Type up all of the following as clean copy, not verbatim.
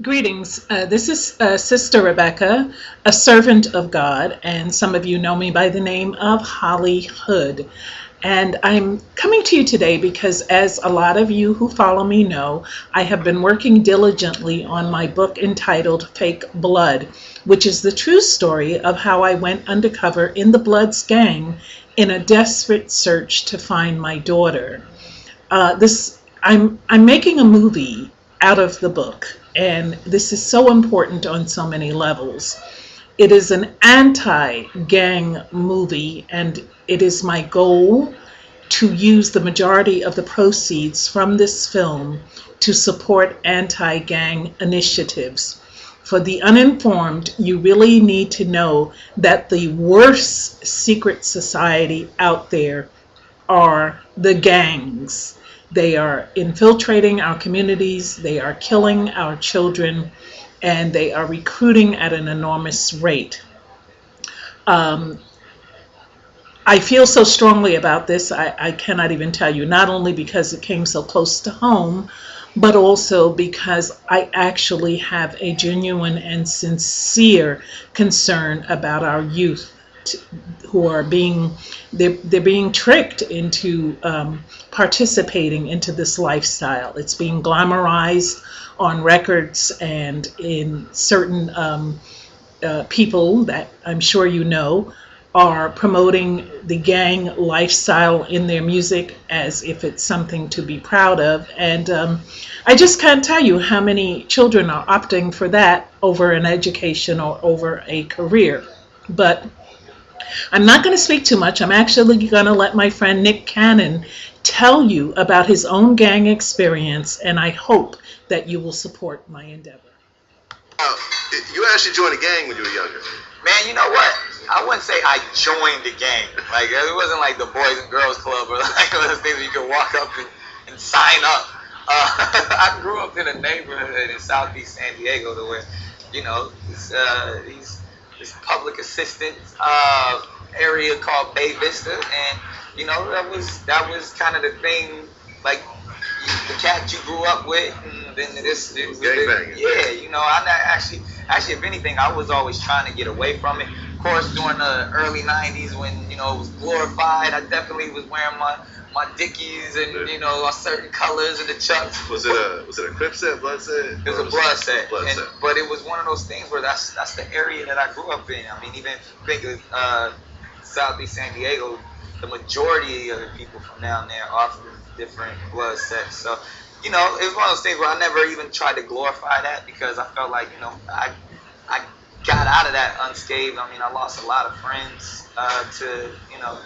Greetings. This is Sister Rebecca, a servant of God, and some of you know me by the name of Holly Hood. And I'm coming to you today because, as a lot of you who follow me know, I have been working diligently on my book entitled Fake Blood, which is the true story of how I went undercover in the Bloods gang in a desperate search to find my daughter. I'm making a movie out of the book, and this is so important on so many levels. It is an anti-gang movie, and it is my goal to use the majority of the proceeds from this film to support anti-gang initiatives. For the uninformed, you really need to know that the worst secret society out there are the gangs. They are infiltrating our communities, they are killing our children, and they are recruiting at an enormous rate. I feel so strongly about this, I cannot even tell you, not only because it came so close to home, but also because I actually have a genuine and sincere concern about our youth who are they're being tricked into participating into this lifestyle. It's being glamorized on records and in certain people that I'm sure you know are promoting the gang lifestyle in their music as if it's something to be proud of. And I just can't tell you how many children are opting for that over an education or over a career. But I'm not going to speak too much. I'm actually going to let my friend Nick Cannon tell you about his own gang experience, and I hope that you will support my endeavor. You actually joined a gang when you were younger. Man, you know what? I wouldn't say I joined the gang. Like, it wasn't like the Boys and Girls Club or like those things where you could walk up and sign up. I grew up in a neighborhood in Southeast San Diego to where, you know, this public assistance area called Bay Vista, and you know that was kind of the thing, like the cat you grew up with, and then yeah, you know, I actually, if anything, I was always trying to get away from it. Of course, during the early '90s, when you know it was glorified, I definitely was wearing my Dickies and you know certain colors and the Chucks. Was it a Crip set, Blood set? It was a Blood set. Set. But it was one of those things where that's the area that I grew up in. I mean, even think of Southeast San Diego, the majority of the people from down there are from different Blood sets. So, you know, it was one of those things where I never even tried to glorify that because I felt like, you know, I got out of that unscathed. I mean, I lost a lot of friends to, you know,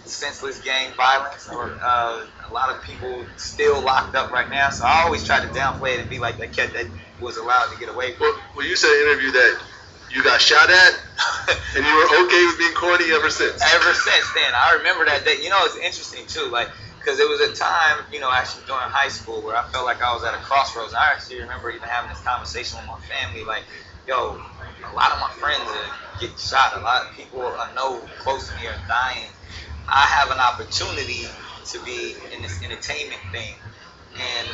senseless gang violence, or a lot of people still locked up right now. So I always try to downplay it and be like that kid that was allowed to get away from. Well, you said in an interview that you got shot at, and you were okay with being corny ever since. Ever since then, I remember that day. You know, it's interesting too, like because it was a time, you know, actually during high school where I felt like I was at a crossroads. And I actually remember even having this conversation with my family, like, yo, a lot of my friends are getting shot. A lot of people I know close to me are dying. I have an opportunity to be in this entertainment thing, and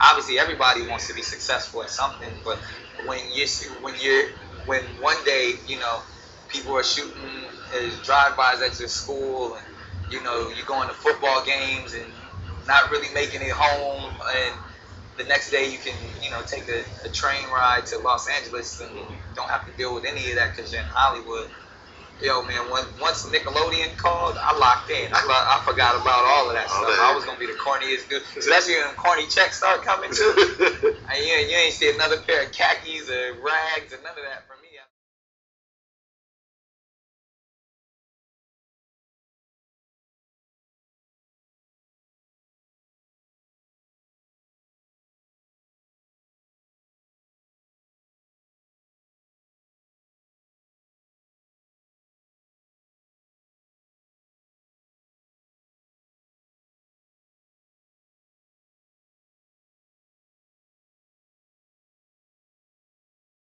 obviously everybody wants to be successful at something. But when one day, you know, people are shooting drive-bys at your school, and you know you're going to football games and not really making it home, and the next day you can, you know, take a train ride to Los Angeles and you don't have to deal with any of that because you're in Hollywood. Yo, man, once Nickelodeon called, I locked in. I forgot about all of that stuff. I was going to be the corniest dude. Especially when corny checks start coming, too. You ain't see another pair of khakis or rags or none of that.